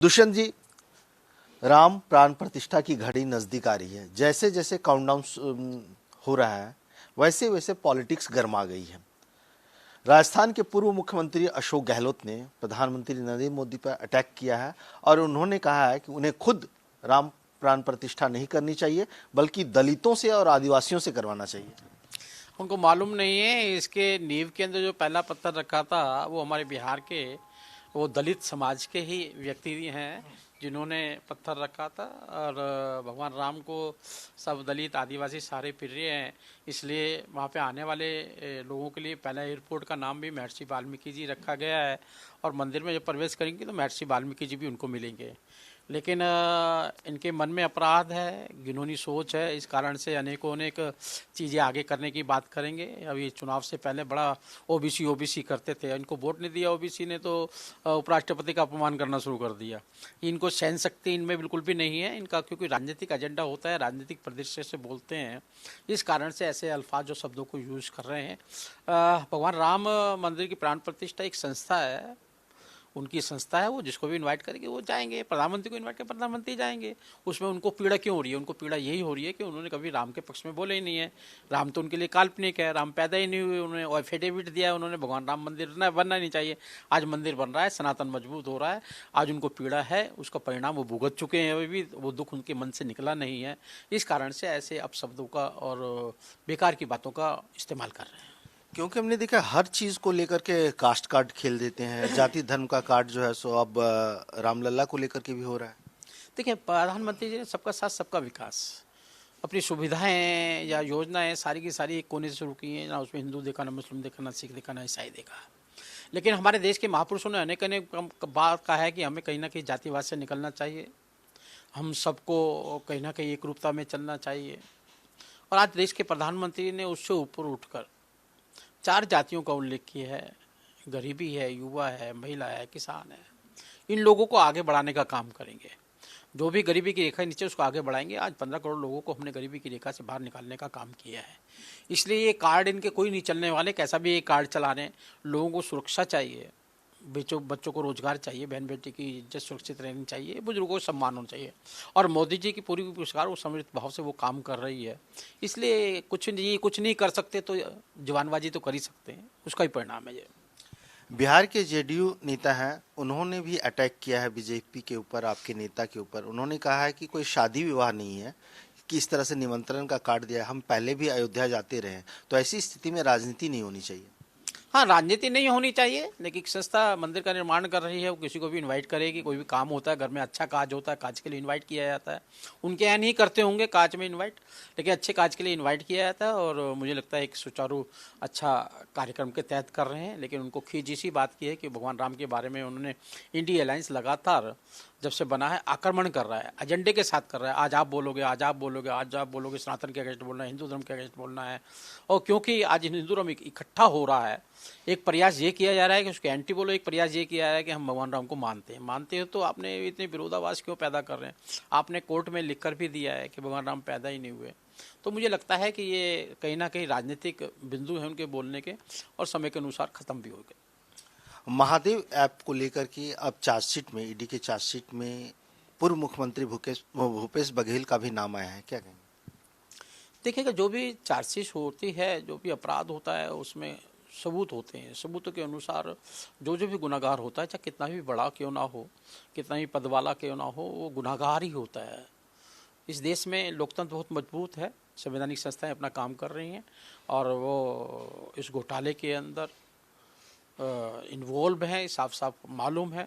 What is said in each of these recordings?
दुष्यंत जी, राम प्राण प्रतिष्ठा की घड़ी नजदीक आ रही है। जैसे जैसे काउंटडाउन हो रहा है वैसे वैसे पॉलिटिक्स गर्मा गई है। राजस्थान के पूर्व मुख्यमंत्री अशोक गहलोत ने प्रधानमंत्री नरेंद्र मोदी पर अटैक किया है और उन्होंने कहा है कि उन्हें खुद राम प्राण प्रतिष्ठा नहीं करनी चाहिए बल्कि दलितों से और आदिवासियों से करवाना चाहिए। उनको मालूम नहीं है इसके नींव के अंदर जो पहला पत्थर रखा था वो हमारे बिहार के वो दलित समाज के ही व्यक्ति हैं जिन्होंने पत्थर रखा था। और भगवान राम को सब दलित आदिवासी सारे फिर रहे हैं, इसलिए वहाँ पे आने वाले लोगों के लिए पहला एयरपोर्ट का नाम भी महर्षि वाल्मीकि जी रखा गया है। और मंदिर में जब प्रवेश करेंगे तो महर्षि वाल्मीकि जी भी उनको मिलेंगे। लेकिन इनके मन में अपराध है, घिनौनी सोच है, इस कारण से अनेक चीज़ें आगे करने की बात करेंगे। अभी चुनाव से पहले बड़ा ओबीसी ओबीसी करते थे, इनको वोट नहीं दिया ओबीसी ने तो उपराष्ट्रपति का अपमान करना शुरू कर दिया। इनको सहन शक्ति इनमें बिल्कुल भी नहीं है इनका, क्योंकि राजनीतिक एजेंडा होता है, राजनीतिक परिदृश्य से बोलते हैं, इस कारण से ऐसे अल्फाज जो शब्दों को यूज़ कर रहे हैं। भगवान राम मंदिर की प्राण प्रतिष्ठा एक संस्था है, उनकी संस्था है, वो जिसको भी इनवाइट करेंगे वो जाएंगे। प्रधानमंत्री को इनवाइट करें प्रधानमंत्री जाएंगे। उसमें उनको पीड़ा क्यों हो रही है? उनको पीड़ा यही हो रही है कि उन्होंने कभी राम के पक्ष में बोले ही नहीं है। राम तो उनके लिए काल्पनिक है, राम पैदा ही नहीं हुए। उन्होंने एफिडेविट दिया है उन्होंने, भगवान राम मंदिर न बनना नहीं चाहिए। आज मंदिर बन रहा है, सनातन मजबूत हो रहा है। आज उनको पीड़ा है, उसका परिणाम वो भुगत चुके हैं, अभी भी वो दुख उनके मन से निकला नहीं है। इस कारण से ऐसे अपशब्दों का और बेकार की बातों का इस्तेमाल कर रहे हैं। क्योंकि हमने देखा हर चीज को लेकर के कास्ट कार्ड खेल देते हैं। जाति धर्म का कार्ड जो है सो अब रामलला को लेकर के भी हो रहा है। देखिए, प्रधानमंत्री जी ने सबका साथ सबका विकास, अपनी सुविधाएं या योजनाएं सारी की सारी एक कोने से शुरू की हैं। ना उसमें हिंदू देखा, ना मुस्लिम देखा, ना सिख देखा, ना ईसाई देखा। लेकिन हमारे देश के महापुरुषों ने अनेक अनेक बात कहा है कि हमें कहीं ना कहीं जातिवाद से निकलना चाहिए, हम सबको कहीं ना कहीं एक रूपता में चलना चाहिए। और आज देश के प्रधानमंत्री ने उससे ऊपर उठकर 4 जातियों का उल्लेख किया है। गरीबी है, युवा है, महिला है, किसान है। इन लोगों को आगे बढ़ाने का काम करेंगे। जो भी गरीबी की रेखा नीचे उसको आगे बढ़ाएंगे। आज 15 करोड़ लोगों को हमने गरीबी की रेखा से बाहर निकालने का काम किया है। इसलिए ये कार्ड इनके कोई नहीं चलने वाले, कैसा भी ये कार्ड चला रहे हैं। लोगों को सुरक्षा चाहिए, बच्चों को रोजगार चाहिए, बहन बेटी की इज्जत सुरक्षित रहनी चाहिए, बुजुर्गों को सम्मान होना चाहिए। और मोदी जी की पूरी पुरस्कार वो समृद्ध भाव से वो काम कर रही है। इसलिए कुछ नहीं कर सकते तो जवानबाजी तो कर ही सकते हैं, उसका ही परिणाम है ये। बिहार के जेडीयू नेता हैं, उन्होंने भी अटैक किया है बीजेपी के ऊपर, आपके नेता के ऊपर। उन्होंने कहा है कि कोई शादी विवाह नहीं है कि इस तरह से निमंत्रण का कार्ड दिया है। हम पहले भी अयोध्या जाते रहे, तो ऐसी स्थिति में राजनीति नहीं होनी चाहिए। हाँ, राजनीति नहीं होनी चाहिए, लेकिन संस्था मंदिर का निर्माण कर रही है, वो किसी को भी इनवाइट करेगी। कोई भी काम होता है घर में, अच्छा काज होता है, काज के लिए इनवाइट किया जाता है। उनके यहाँ नहीं करते होंगे काज में इनवाइट, लेकिन अच्छे काज के लिए इनवाइट किया जाता है। और मुझे लगता है एक सुचारू अच्छा कार्यक्रम के तहत कर रहे हैं। लेकिन उनको खींच इसी बात की है कि भगवान राम के बारे में उन्होंने, इंडिया अलायंस लगातार जब से बना है आक्रमण कर रहा है, एजेंडे के साथ कर रहा है। आज आप बोलोगे, आज आप बोलोगे, आज आप बोलोगे, सनातन के अगेंस्ट बोलना है, हिंदू धर्म के अगेंस्ट बोलना है। और क्योंकि आज हिंदू धर्म इकट्ठा हो रहा है, एक प्रयास ये किया जा रहा है कि उसके एंटी बोलो, एक प्रयास ये किया जा रहा है कि हम भगवान राम को मानते हो तो आपने इतने विरोधाभास क्यों पैदा कर रहे हैं? आपने कोर्ट में लिखकर भी दिया है कि भगवान राम पैदा ही नहीं हुए। तो मुझे लगता है कि ये कहीं ना कहीं राजनीतिक बिंदु है उनके बोलने के, और समय के अनुसार खत्म भी हो गए। महादेव ऐप को लेकर के अब चार्जशीट में, ईडी के चार्जशीट में पूर्व मुख्यमंत्री भूपेश बघेल का भी नाम आया है, क्या कहेंगे? देखिएगा, जो भी चार्जशीट होती है, जो भी अपराध होता है, उसमें सबूत होते हैं। सबूतों के अनुसार जो भी गुनाहगार होता है, चाहे कितना भी बड़ा क्यों ना हो, कितना भी पद वाला क्यों ना हो, वो गुनाहगार ही होता है। इस देश में लोकतंत्र बहुत मजबूत है, संवैधानिक संस्थाएं अपना काम कर रही हैं, और वो इस घोटाले के अंदर इन्वॉल्व है, साफ साफ मालूम है।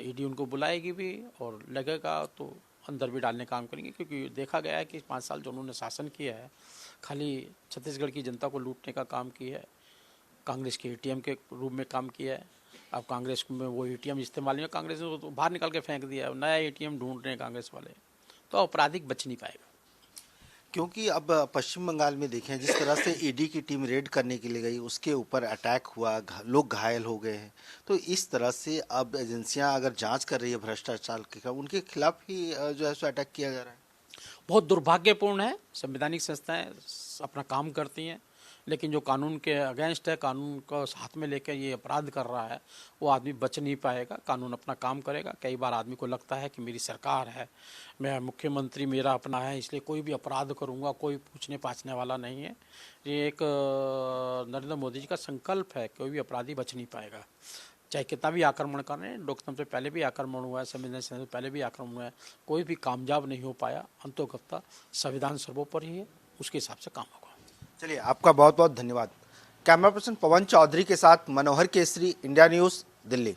ईडी उनको बुलाएगी भी, और लगेगा तो अंदर भी डालने का काम करेंगे। क्योंकि देखा गया है कि 5 साल जो उन्होंने शासन किया है, खाली छत्तीसगढ़ की जनता को लूटने का काम किया है, कांग्रेस के एटीएम के रूप में काम किया है। अब कांग्रेस में वो एटीएम इस्तेमाल नहीं है, कांग्रेस ने तो बाहर निकाल के फेंक दिया है, नया एटीएम ढूंढ रहे हैं कांग्रेस वाले। तो आपराधिक बच नहीं पाएगा। क्योंकि अब पश्चिम बंगाल में देखें जिस तरह से ईडी की टीम रेड करने के लिए गई, उसके ऊपर अटैक हुआ, लोग घायल हो गए हैं। तो इस तरह से अब एजेंसियां अगर जांच कर रही है भ्रष्टाचार के, उनके खिलाफ ही जो है सो अटैक किया जा रहा है। बहुत दुर्भाग्यपूर्ण है। संवैधानिक संस्थाएं अपना काम करती हैं, लेकिन जो कानून के अगेंस्ट है, कानून को साथ में लेकर ये अपराध कर रहा है, वो आदमी बच नहीं पाएगा। कानून अपना काम करेगा। कई बार आदमी को लगता है कि मेरी सरकार है, मैं मुख्यमंत्री मेरा अपना है, इसलिए कोई भी अपराध करूँगा, कोई पूछने पाछने वाला नहीं है। ये एक नरेंद्र मोदी जी का संकल्प है, कोई भी अपराधी बच नहीं पाएगा, चाहे कितना भी आक्रमण करें। लोकतंत्र से पहले भी आक्रमण हुआ है, संविधान से पहले भी आक्रमण हुआ है, कोई भी कामयाब नहीं हो पाया। अंतोगत्वा संविधान सर्वोपरि है, उसके हिसाब से काम होगा। चलिए, आपका बहुत बहुत धन्यवाद। कैमरा पर्सन पवन चौधरी के साथ मनोहर केसरी, इंडिया न्यूज़, दिल्ली।